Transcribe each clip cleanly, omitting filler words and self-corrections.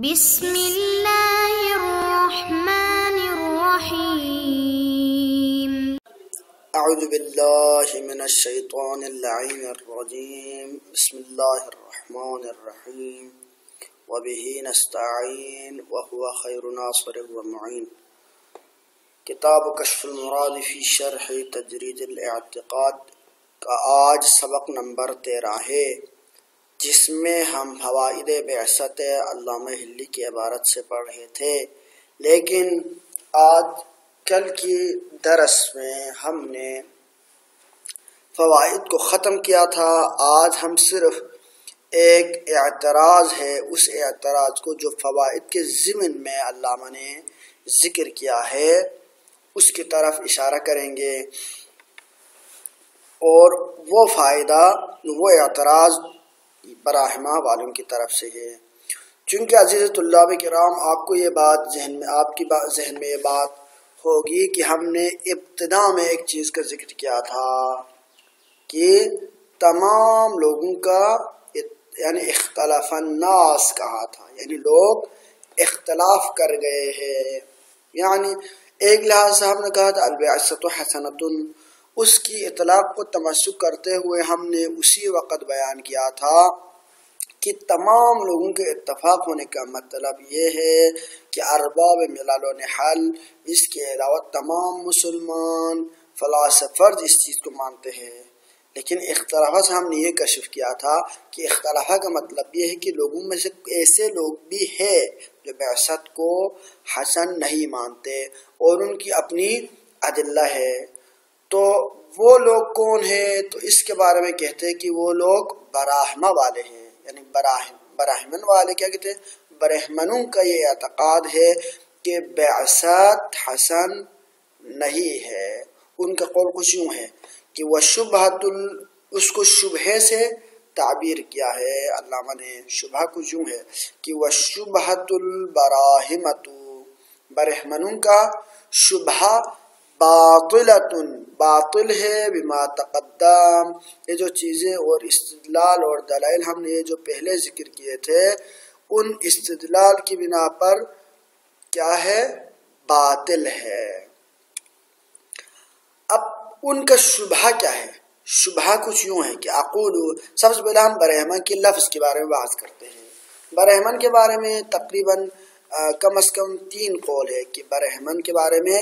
بسم اللہ الرحمن الرحیم اعوذ باللہ من الشیطان اللعین الرجیم بسم اللہ الرحمن الرحیم وبہ نستعین وهو خیر ناصر ومعین کتاب کشف المراد فی شرح تجرید الاعتقاد کا آج سبق نمبر 13 ہے، جس میں ہم فوائد بعثت علامہ ہلی کی عبارت سے پڑھ رہے تھے، لیکن آج کل کی درس میں ہم نے فوائد کو ختم کیا تھا۔ آج ہم صرف ایک اعتراض ہے، اس اعتراض کو جو فوائد کے ضمن میں علامہ نے ذکر کیا ہے اس کی طرف اشارہ کریں گے، اور وہ فائدہ، وہ اعتراض براہمہ والوں کی طرف سے ہے۔ چونکہ عزیز طلاب کرام، آپ کو یہ بات آپ کی ذہن میں یہ بات ہوگی کہ ہم نے ابتدا میں ایک چیز کا ذکر کیا تھا کہ تمام لوگوں کا یعنی اختلاف الناس کہا تھا، یعنی لوگ اختلاف کر گئے ہیں۔ یعنی ایک لحاظ سے ہم نے کہا تھا البعثۃ حسنۃ، اس کی اطلاق کو تمسک کرتے ہوئے ہم نے اسی وقت بیان کیا تھا کہ تمام لوگوں کے اتفاق ہونے کا مطلب یہ ہے کہ ارباب ملل و نحل، اس کے علاوہ تمام مسلمان فلاسفرز اس چیز کو مانتے ہیں۔ لیکن اختلاف سے ہم نے یہ کشف کیا تھا کہ اختلاف کا مطلب یہ ہے کہ لوگوں میں سے ایسے لوگ بھی ہیں جو بعثت کو حسن نہیں مانتے اور ان کی اپنی ادلہ ہے۔ تو وہ لوگ کون ہیں؟ تو اس کے بارے میں کہتے ہیں کہ وہ لوگ براہمہ والے ہیں، یعنی براہمن والے کیا کہتے ہیں؟ برہمنوں کا یہ اعتقاد ہے کہ بعثت حسن نہیں ہے۔ ان کا قول کچھ یوں ہے کہ وہ شبہۃ، اس کو شبہے سے تعبیر کیا ہے علامہ نے۔ شبہ کچھ یوں ہے کہ وہ شبہۃ البراہمۃ، برہمنوں کا شبہ باطل ہے بما تقدم، یہ جو چیزیں اور استدلال اور دلائل ہم نے یہ جو پہلے ذکر کیے تھے، ان استدلال کی بنا پر کیا ہے؟ باطل ہے۔ اب ان کا شبہ کیا ہے؟ شبہ کچھ یوں ہے کہ اقول، سب سے پہلے ہم برہمن کے لفظ کے بارے میں بات کرتے ہیں۔ برہمن کے بارے میں تقریباً کم از کم 3 قول ہے کہ برہمن کے بارے میں،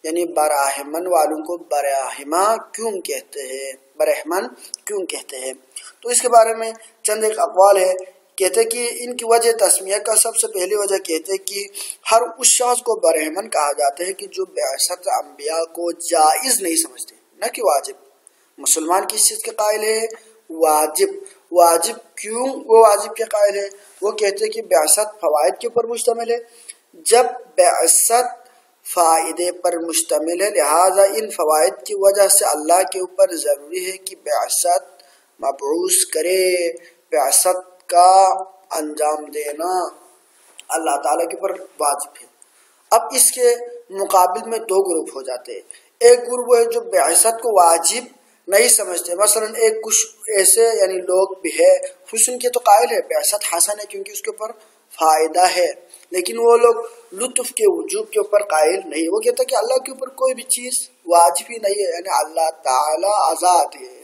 یعنی براہمن والوں کو براہمہ کیوں کہتے ہیں، برہمن کیوں کہتے ہیں، تو اس کے بارے میں چند ایک اقوال ہے۔ کہتے ہیں کہ ان کی وجہ تسمیہ کا سب سے پہلی وجہ کہتے ہیں کہ ہر اس شخص کو برہمن کہا جاتا ہے کہ جو بعثت انبیاء کو جائز نہیں سمجھتے، نہ کہ واجب۔ مسلمان کس چیز کے قائل ہے؟ واجب۔ واجب کیوں وہ واجب کے قائل ہے؟ وہ کہتے ہیں کہ بعثت فوائد کے اوپر مشتمل ہے۔ جب بعثت فائدے پر مشتمل ہے، لہذا ان فوائد کی وجہ سے اللہ کے اوپر ضروری ہے کہ بعثت مبعوث کرے، بعثت کا انجام دینا اللہ تعالیٰ کے اوپر واجب ہے۔ اب اس کے مقابل میں 2 گروپ ہو جاتے ہیں۔ ایک گروپ ہے جو بعثت کو واجب نہیں سمجھتے، مثلا ایک کچھ ایسے یعنی لوگ بھی ہے، حسن کے تو قائل ہے، بعثت حسن ہے کیونکہ اس کے اوپر فائدہ ہے، لیکن وہ لوگ لطف کے وجوب کے اوپر قائل نہیں۔ وہ کہتا ہے کہ اللہ کے اوپر کوئی بھی چیز واجب ہی نہیں ہے، یعنی اللہ تعالیٰ آزاد ہے۔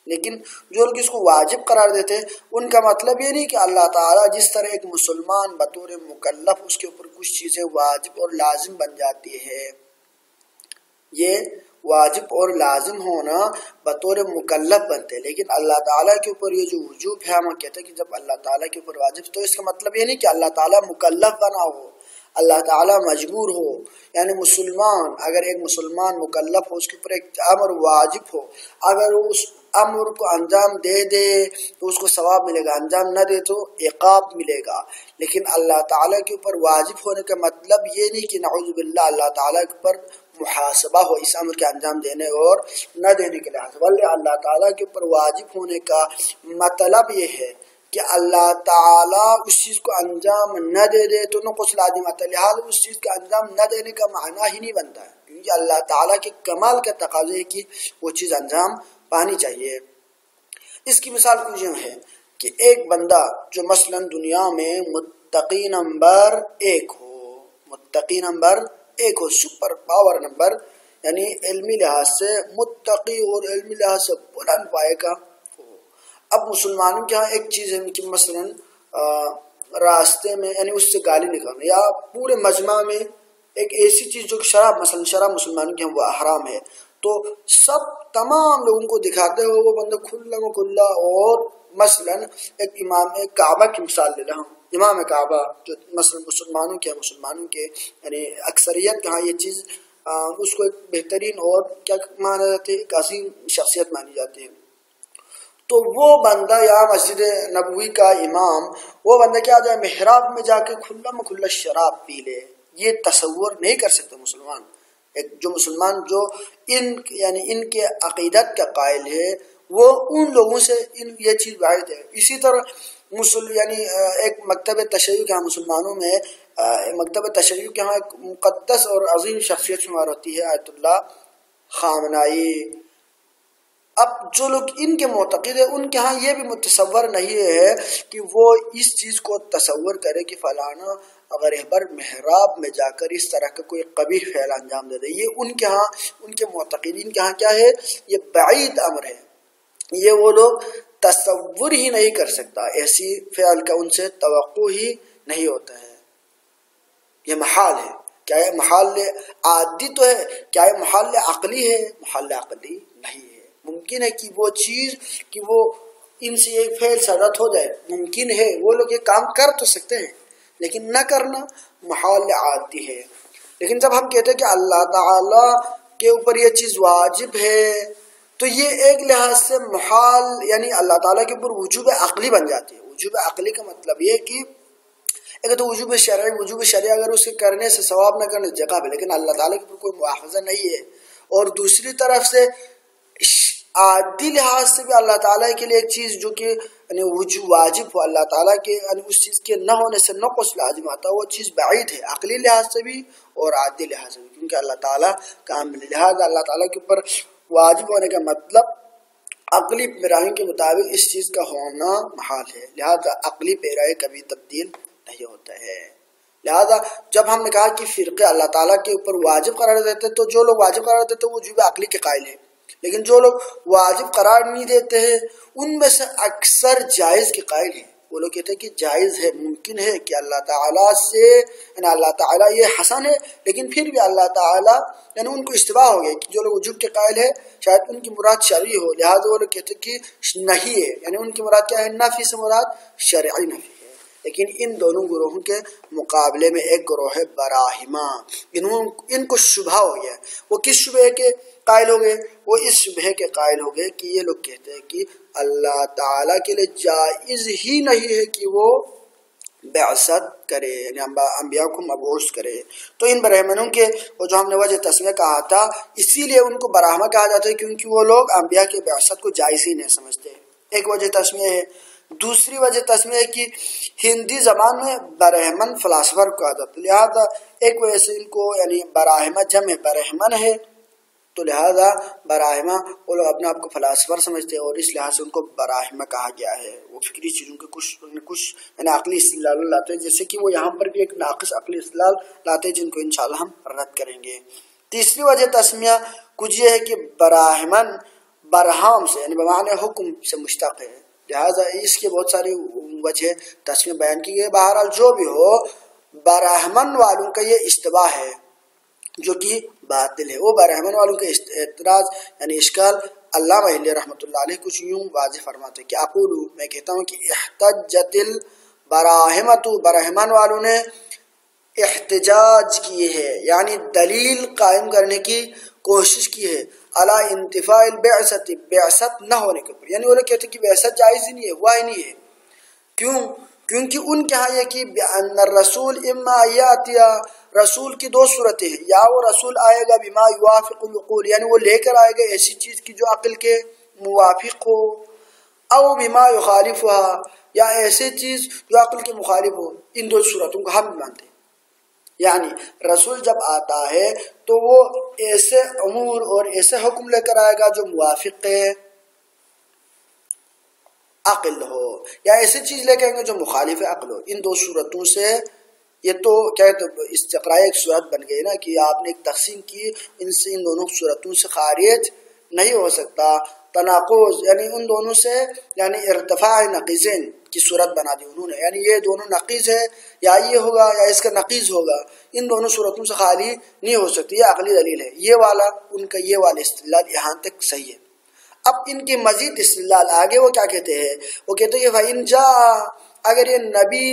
لیکن جو لوگ اس کو واجب قرار دیتے ہیں، ان کا مطلب یہ نہیں کہ اللہ تعالیٰ جس طرح ایک مسلمان بطور مکلف اس کے اوپر کچھ چیزیں واجب اور لازم بن جاتی ہے، یہ واجب اور لازم ہونا بطور مکلف بنتے ہیں، لیکن اللہ تعالیٰ کے اوپر یہ جو وجوب ہے، ہم کہتے ہیں کہ جب اللہ تعالیٰ کے اوپر واجب، تو اس کا مطلب یہ نہیں کہ اللہ تعالیٰ مکلف بنا ہو، اللہ تعالیٰ مجبور ہو۔ یعنی مسلمان، اگر ایک مسلمان مکلف ہو، اس کے اوپر ایک امر واجب ہو، اگر اس امر کو انجام دے تو اس کو ثواب ملے گا، انجام نہ دے تو عقاب ملے گا۔ لیکن اللہ تعالیٰ کے اوپر واجب ہونے کا مطلب یہ نہیں کہ نعوذ باللہ اللہ تعالیٰ کے اوپر محاسبہ ہو اس امر کے انجام دینے اور نہ دینے کے لحاظ، بلکہ اللہ تعالیٰ کے اوپر واجب ہونے کا مطلب یہ ہے کہ اللہ تعالیٰ اس چیز کو انجام نہ دے تو نہ کچھ لازم آتا ہے، لہٰذا اس چیز کا انجام نہ دینے کا معنی ہی نہیں بنتا ہے، کیونکہ اللہ تعالیٰ کے کمال کا تقاضا ہے کہ وہ چیز انجام پانی چاہیے۔ اس کی مثال کچھ یوں ہے کہ ایک بندہ جو مثلا دنیا میں متقی نمبر 1 ہو، متقی نمبر 1 ہو، سپر پاور نمبر، یعنی علمی لحاظ سے متقی اور علمی لحاظ سے بلند پائے کا ہو۔ اب مسلمانوں کے ہاں ایک چیز ہے کہ مثلا راستے میں یعنی اس سے گالی نکالنا، یا پورے مجمع میں ایک ایسی چیز جو شراب، مثلا شراب مسلمانوں کے ہاں وہ حرام ہے، تو سب تمام لوگوں کو دکھاتے ہوئے وہ بندہ کھلا کھلا، اور مثلا ایک امام کعبہ کی مثال لے رہا ہوں، امام کعبہ جو مثلا مسلمانوں کے یعنی اکثریت کے ہاں یہ چیز اس کو ایک بہترین اور کیا مانا جاتی ہے، ایک عظیم شخصیت مانی جاتی ہے، تو وہ بندہ یا مسجد نبوی کا امام، وہ بندہ کیا جائے محراب میں جا کے کھلا شراب پی لے، یہ تصور نہیں کر سکتے مسلمان۔ ایک جو مسلمان جو ان کے عقیدت کا قائل ہے، وہ ان لوگوں سے یہ چیز واحد ہے۔ اسی طرح یعنی ایک مکتب تشیع کے ہاں مسلمانوں میں مکتب تشیع کے ہاں ایک مقدس اور عظیم شخصیت شمار ہوتی ہے آیت اللہ خامنائی۔ اب جو لوگ ان کے معتقد ہیں ان کے ہاں یہ بھی متصور نہیں ہے کہ وہ اس چیز کو تصور کرے کہ فلانا اگر رہبر محراب میں جا کر اس طرح کا کوئی قبیح فعل انجام دے دے، یہ ان کے ہاں، ان کے معتقدین کے ہاں کیا ہے، یہ بعید امر ہے، یہ وہ لوگ تصور ہی نہیں کر سکتا، ایسی فعل کا ان سے توقع ہی نہیں ہوتا ہے، یہ محال ہے۔ کیا یہ محال عادی تو ہے، کیا یہ محال عقلی ہے؟ محال عقلی نہیں ہے۔ ممکن ہے کہ وہ چیز کہ وہ ان سے یہ فعل صادر ہو جائے، ممکن ہے، وہ لوگ یہ کام کر تو سکتے ہیں، لیکن نہ کرنا محال عادی ہے۔ لیکن جب ہم کہتے ہیں کہ اللہ تعالی کے اوپر یہ چیز واجب ہے، تو یہ ایک لحاظ سے محال یعنی اللہ تعالیٰ کے اوپر وجوب عقلی بن جاتی ہے۔ وجوب عقلی کا مطلب یہ کہ ایک تو وجوب شرعی اگر اس کے کرنے سے ثواب نہ کرنے جگہ پہ، لیکن اللہ تعالیٰ کے اوپر کوئی مواخذہ نہیں ہے، اور دوسری طرف سے عادی لحاظ سے بھی اللہ تعالیٰ کے لیے ایک چیز جو کہ یعنی واجب ہو، اللہ تعالیٰ کے یعنی اس چیز کے نہ ہونے سے نقص لازم آتا ہے، وہ چیز بعید ہے عقلی لحاظ سے بھی اور عادی لحاظ سے بھی، کیونکہ اللہ تعالیٰ کامل، لہٰذا اللہ تعالیٰ کے اوپر واجب ہونے کا مطلب عقلی پیرائی کے مطابق اس چیز کا ہونا محال ہے، لہذا عقلی پیرائی کبھی تبدیل نہیں ہوتا ہے۔ لہذا جب ہم نے کہا کہ فرقے اللہ تعالیٰ کے اوپر واجب قرار دیتے، تو جو لوگ واجب قرار دیتے وہ وجوب عقلی کے قائل ہیں، لیکن جو لوگ واجب قرار نہیں دیتے ہیں ان میں سے اکثر جائز کے قائل ہیں۔ وہ لوگ کہتے ہیں کہ جائز ہے، ممکن ہے کہ اللہ تعالیٰ سے یعنی اللہ تعالیٰ یہ حسن ہے، لیکن پھر بھی اللہ تعالیٰ یعنی ان کو اشتباہ ہو گیا کہ جو لوگ وجوب کے قائل ہے شاید ان کی مراد شرعی ہو، لہٰذا وہ لوگ کہتے ہیں کہ نہیں ہے، یعنی ان کی مراد کیا ہے، نفی سے مراد شرعی نفی ہے۔ لیکن ان دونوں گروہوں کے مقابلے میں ایک گروہ ہے براہما، ان کو شبہ ہو گیا، وہ کس شبہ کے قائل ہو گئے، وہ اس شبہ کے قائل ہو گئے کہ یہ لوگ کہتے ہیں کہ اللہ تعالیٰ کے لیے جائز ہی نہیں ہے کہ وہ بعثت کرے، یعنی انبیاء کو مبعوث کرے۔ تو ان برہمنوں کے وہ جو ہم نے وجہ تسمیہ کہا تھا، اسی لیے ان کو براہمہ کہا جاتا ہے، کیونکہ وہ لوگ انبیاء کے بعثت کو جائز ہی نہیں سمجھتے، ایک وجہ تسمیہ ہے۔ دوسری وجہ تسمیہ ہے کہ ہندی زبان میں برہمن فلاسفر کو کہا جاتا ہے، لہذا ایک وجہ سے ان کو یعنی براہمہ جمع برہمن ہے، تو لہذا براہمہ وہ لوگ اپنے آپ کو فلاسفر سمجھتے ہیں، اور اس لحاظ سے ان کو براہمہ کہا گیا ہے۔ وہ فکری چیزوں کے کچھ یعنی عقلی استدلال لاتے ہیں، جیسے کہ وہ یہاں پر بھی ایک ناقص عقلی استدلال لاتے ہیں جن کو انشاءاللہ ہم رد کریں گے۔ تیسری وجہ تسمیہ کچھ یہ ہے کہ براہمن برہام سے یعنی بمعنی حکم سے مشتق ہے، لہٰذا اس کے بہت ساری وجہ تسمیہ بیان کی گئی۔ بہرحال جو بھی ہو، براہمن والوں کا یہ اشتباہ ہے جو کہ باطل ہے۔ وہ براہمن والوں کے اعتراض یعنی اشکال علامہ علیہ رحمۃ اللہ علیہ کچھ یوں واضح فرماتے کہ اقول، میں کہتا ہوں کہ احتجت البراہمۃ، براہمن والوں نے احتجاج کی ہے یعنی دلیل قائم کرنے کی کوشش کی ہے، علی انتفاء البعثت، بعثت نہ ہونے کے اوپر، یعنی وہ لوگ کہتے ہیں کہ بعثت جائز ہی نہیں ہے، ہوا ہی نہیں ہے۔ کیوں؟ کیونکہ ان کے ہاں یہ کہ بأن الرسول اما یاتیا، رسول کی دو صورتیں ہیں، یا وہ رسول آئے گا بما یوافق العقول، یعنی وہ لے کر آئے گا ایسی چیز کی جو عقل کے موافق ہو، او بما یخالفها، یا ایسی چیز جو عقل کے مخالف ہو۔ ان دو صورتوں کو ہم مانتے ہیں، یعنی رسول جب آتا ہے تو وہ ایسے امور اور ایسے حکم لے کر آئے گا جو موافق ہے عقل ہو، یا ایسی چیز لے کے آئیں گے جو مخالف عقل ہو۔ ان دو صورتوں سے یہ تو کیا استقراء ایک صورت بن گئی نا کہ آپ نے ایک تقسیم کی، ان سے ان دونوں صورتوں سے خارج نہیں ہو سکتا۔ تناقض یعنی ان دونوں سے یعنی ارتفاع نقیضین کی صورت بنا دی انہوں نے، یعنی یہ دونوں نقیض ہے، یا یہ ہوگا یا اس کا نقیض ہوگا، ان دونوں صورتوں سے خالی نہیں ہو سکتی، یہ عقلی دلیل ہے۔ یہ والا ان کا یہ والا استدلال یہاں تک صحیح ہے۔ اب ان کی مزید استدلال آگے وہ کیا کہتے ہیں، وہ کہتے ہیں کہ فَإِن جَاءَ، اگر یہ نبی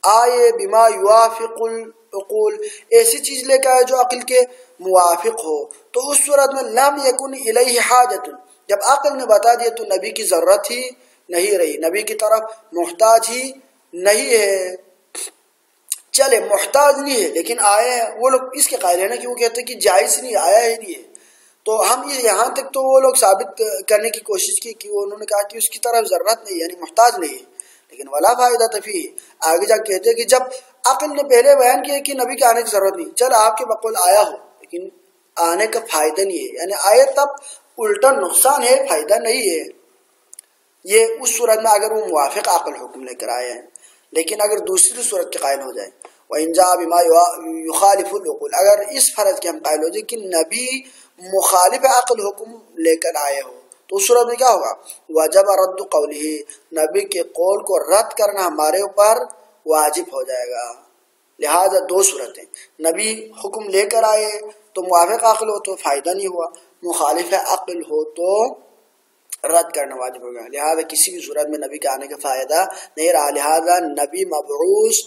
آئے بما یوافق العقول، ایسی چیز لے کے آئے جو عقل کے موافق ہو، تو اس صورت میں لم یکن الیہ حاجت، جب عقل نے بتا دیا تو نبی کی ضرورت ہی نہیں رہی، نبی کی طرف محتاج ہی نہیں ہے۔ چلے محتاج نہیں ہے لیکن آئے ہیں، وہ لوگ اس کے قائل ہیں نا کہ وہ کہتے ہیں کہ جائز نہیں، آیا ہی نہیں ہے، تو ہم یہاں تک تو وہ لوگ ثابت کرنے کی کوشش کی کہ انہوں نے کہا کہ اس کی طرف ضرورت نہیں یعنی محتاج نہیں ہے، لیکن ولا فائدہ تفی، آگے جا کہتے ہیں کہ جب عقل نے پہلے بیان کیا کہ نبی کے آنے کی ضرورت نہیں، چل آپ کے بقول آیا ہو لیکن آنے کا فائدہ نہیں ہے، یعنی آئے تب الٹا نقصان ہے، فائدہ نہیں ہے، یہ اس صورت میں اگر وہ موافق عقل حکم لے کر آئے ہیں۔ لیکن اگر دوسری صورت کے قائل ہو جائے وَإِن جَاءَ بِمَا يُخَالِفُ الْعُقُولَ، اگر اس فرض کے ہم قائل ہو جائے کہ نبی مخالف عقل حکم لے کر آئے ہو، تو اس صورت میں کیا ہوگا، وَجَبَ رَدُّ قَوْلِهِ، نبی کے قول کو رد کرنا ہمارے اوپر واجب ہو جائے گا۔ لہذا دو صورتیں، نبی حکم لے کر آئے تو موافق عقل ہو تو فائدہ نہیں ہوا، مخالف عقل ہو تو رد کرنا واجب ہوگا، لہذا کسی بھی صورت میں نبی کے آنے کا فائدہ نہیں رہا، لہذا نبی مبعوث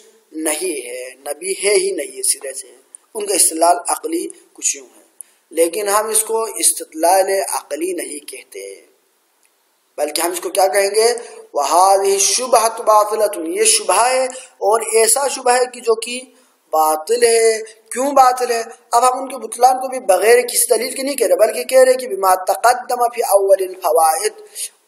نہیں ہے، نبی ہے ہی نہیں ہے سرے سے، ان کا استدلال عقلی کچھ یوں ہے، لیکن ہم اس کو استدلال عقلی نہیں کہتے، بلکہ ہم اس کو کیا کہیں گے، وَهَذِهِ الشُّبْهَةُ بَاطِلَةٌ، یہ شبہ ہے اور ایسا شبہ ہے کہ جو کہ باطل ہے۔ کیوں باطل ہے؟ اب ہم ان کے بطلان کو بھی بغیر کسی دلیل کے نہیں کہہ رہے، بلکہ کہہ رہے کہ بما تقدم فی اول الفوائد،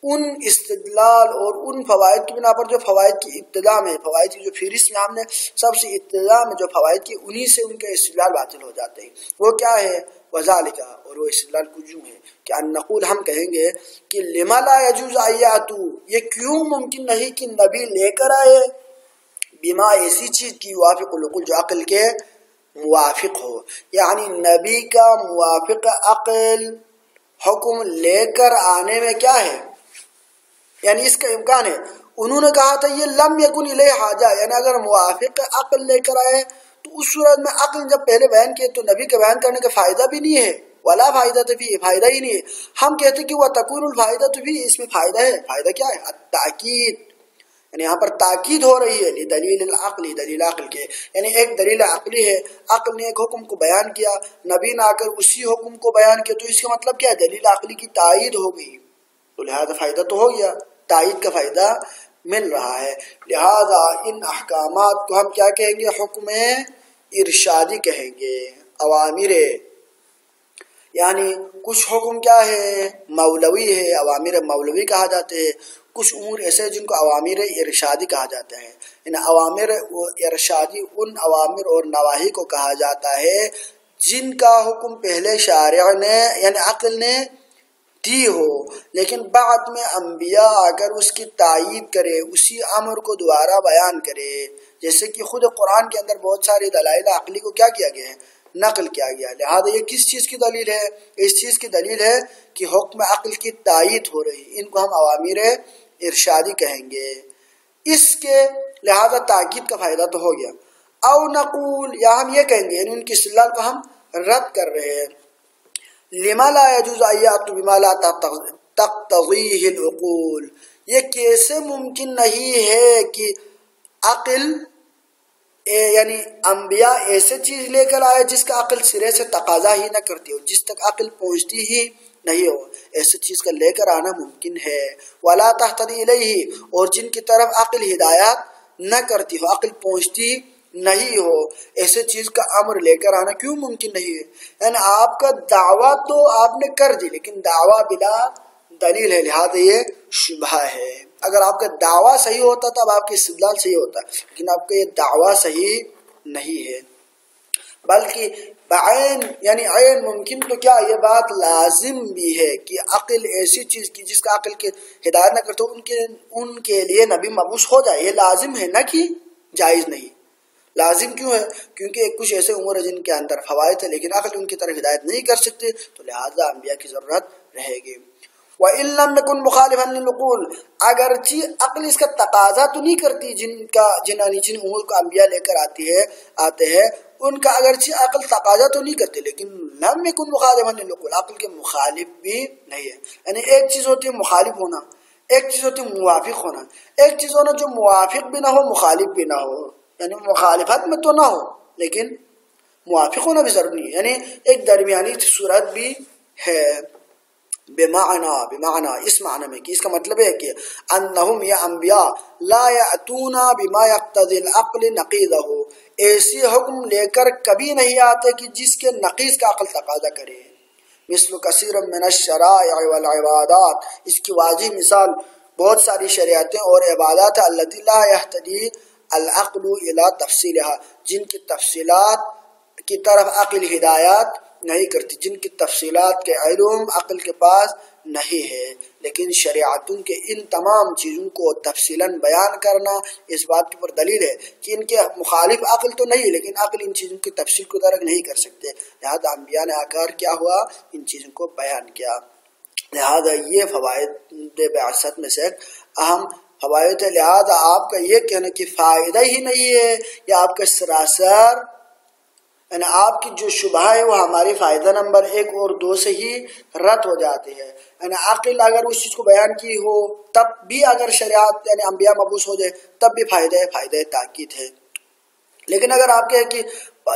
ان استدلال اور ان فوائد کی بنا پر جو فوائد کی ابتدا میں، فوائد کی جو فہرست میں ہم نے سب سے ابتدا میں جو فوائد کی، انہی سے ان کا استدلال باطل ہو جاتے ہیں۔ وہ کیا ہے، وذالک، اور وہ استدلال کچھ یوں ہے کہ ان نقول، ہم کہیں گے کہ لما لا یجوز ایاتو، یہ کیوں ممکن نہیں کہ نبی لے کر آئے بما، ایسی چیز کی یوافق العقول جو عقل کے موافق ہو، یعنی نبی کا موافق عقل حکم لے کر آنے میں کیا ہے، یعنی اس کا امکان ہے۔ انہوں نے کہا تھا یہ لم یکن الیہ حاجہ، یعنی اگر موافق عقل لے کر آئے تو اس صورت میں عقل جب پہلے بیان کیے تو نبی کے بیان کرنے کا فائدہ بھی نہیں ہے، ولا فائدہ تو بھی، فائدہ ہی نہیں ہے۔ ہم کہتے کہ وہ تکون الفائدہ تو بھی، اس میں فائدہ ہے، فائدہ کیا ہے، التاکید، یعنی یہاں پر تاکید ہو رہی ہے دلیل العقلی، دلیل عقل کے، یعنی ایک دلیل عقلی ہے، عقل نے ایک حکم کو بیان کیا، نبی نے آ کر اسی حکم کو بیان کیا، تو اس کا مطلب کیا ہے، دلیل عقلی کی تائید ہو گئی، تو لہذا فائدہ تو ہو گیا، تائید کا فائدہ مل رہا ہے۔ لہذا ان احکامات کو ہم کیا کہیں گے، حکم ارشادی کہیں گے، اوامر، یعنی کچھ حکم کیا ہے، مولوی ہے، اوامر مولوی کہا جاتے ہیں، کچھ امور ایسے جن کو اوامر ارشادی کہا جاتا ہے، ان اوامر ارشادی ان اوامر اور نواہی کو کہا جاتا ہے جن کا حکم پہلے شارع نے یعنی عقل نے دی ہو، لیکن بعد میں انبیاء اگر اس کی تائید کرے، اسی امر کو دوبارہ بیان کرے، جیسے کہ خود قرآن کے اندر بہت سارے دلائل عقلی کو کیا کیا گیا ہے، نقل کیا گیا، لہذا یہ کس چیز کی دلیل ہے، اس چیز کی دلیل ہے کہ حکم عقل کی تائید ہو رہی، ان کو ہم اوامر ارشادی کہیں گے، اس کے لہذا تاکید کا فائدہ تو ہو گیا۔ او نقول، یا ہم یہ کہیں گے، یعنی ان کی استدلال کو ہم رد کر رہے ہیں، لما لا يجوز ایات بما لا تقتضیہ العقول، یہ کیسے ممکن نہیں ہے کہ عقل یعنی انبیاء ایسے چیز لے کر آئے جس کا عقل سرے سے تقاضا ہی نہ کرتی ہو، جس تک عقل پہنچتی ہی نہیں ہو، ایسی چیز کا لے کر آنا ممکن ہے، ولا تهتدی الیہ، اور جن کی طرف عقل ہدایات نہ کرتی ہو، عقل پہنچتی نہیں ہو، ایسے چیز کا امر لے کر آنا کیوں ممکن نہیں ہے، یعنی آپ کا دعویٰ تو آپ نے کر دی لیکن دعویٰ بلا دلیل ہے، لہذا یہ شبہ ہے۔ اگر آپ کا دعویٰ صحیح ہوتا تب آپ کی استدلال صحیح ہوتا، لیکن آپ کا یہ دعویٰ صحیح نہیں ہے۔ بلکہ بعین یعنی عین ممکن تو کیا یہ بات لازم بھی ہے کہ عقل ایسی چیز کی جس کا عقل کے ہدایت نہ کرتے ان کے لیے نبی مبعوث ہو جائے، یہ لازم ہے نہ کہ جائز نہیں۔ لازم کیوں ہے؟ کیونکہ کچھ ایسے امور ہیں جن کے اندر فوائد ہے لیکن عقل ان کی طرف ہدایت نہیں کر سکتے، تو لہذا انبیاء کی ضرورت رہے گی۔ وَإِن لَمْ يَكُنْ مُخَالِفًا لِلْعُقُولِ، اگرچہ عقل اس کا تقاضا تو نہیں کرتی جن امور کو انبیاء لے کر آتے ہیں ان کا اگرچہ عقل تقاضا تو نہیں کرتے، لیکن لم يكن مخالفا للعقول، عقل کے مخالف بھی نہیں ہے۔ یعنی ایک چیز ہوتی ہے مخالف ہونا، ایک چیز ہوتی ہے موافق ہونا، ایک چیز ہونا جو موافق بھی نہ ہو مخالف بھی نہ ہو، یعنی مخالفت میں تو نہ ہو لیکن موافق ہونا بھی ضروری ہے، یعنی ایک درمیانی صورت بھی ہے۔ بمعنی اس معنی میں کہ اس کا مطلب ہے کہ انہم یا انبیاء لا یأتون بما یقتضی العقل نقیضہ، ایسی حکم لے کر کبھی نہیں آتے کہ جس کے نقیض کا عقل تقاضا کرے۔ مثل کثیر من الشرائع والعبادات، اس کی واضح مثال بہت ساری شریعتیں اور عبادات التي لا يهتدي العقل الى تفصیلها، جن کی تفصیلات کی طرف عقل ہدایات نہیں کرتی، جن کی تفصیلات کے علم عقل کے پاس نہیں ہے، لیکن شریعتوں کے ان تمام چیزوں کو تفصیلاً بیان کرنا اس بات پر دلیل ہے کہ ان کے مخالف عقل تو نہیں لیکن عقل ان چیزوں کی تفصیل کو درک نہیں کر سکتے، لہذا انبیاء نے آ کر کیا ہوا ان چیزوں کو بیان کیا۔ لہذا یہ فوائد بعثت میں سے ایک اہم فوائد ہے۔ لہذا آپ کا یہ کہنا کہ فائدہ ہی نہیں ہے یا آپ کا سراسر یعنی آپ کی جو شبہ ہے وہ ہماری فائدہ نمبر 1 اور 2 سے ہی رد ہو جاتی ہے، یعنی عقل اگر اس چیز کو بیان کی ہو تب بھی اگر شریعت یعنی انبیاء مبعوث ہو جائے تب بھی فائدہ تاکید ہے، لیکن اگر آپ کہیں کہ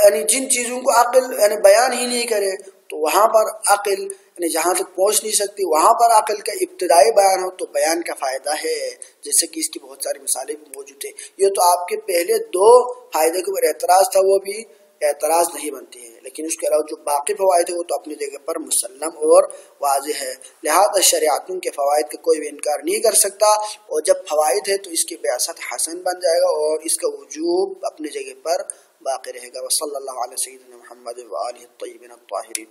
یعنی جن چیزوں کو عقل یعنی بیان ہی نہیں کرے تو وہاں پر عقل یعنی جہاں تک پہنچ نہیں سکتی وہاں پر عقل کا ابتدائی بیان ہو تو بیان کا فائدہ ہے، جیسے کہ اس کی بہت ساری مثالیں بھی موجود ہیں۔ یہ تو آپ کے پہلے 2 فائدے کے اوپر اعتراض تھا، وہ بھی اعتراض نہیں بنتی ہے، لیکن اس کے علاوہ جو باقی فوائد ہے وہ تو اپنی جگہ پر مسلم اور واضح ہے، لہذا شریعتوں کے فوائد کا کوئی بھی انکار نہیں کر سکتا، اور جب فوائد ہے تو اس کی بعثت حسن بن جائے گا اور اس کا وجوب اپنی جگہ پر باقی رہے گا۔ وصلی اللہ علیہ سیدنا محمد وآلہ الطیبین الطاہرین۔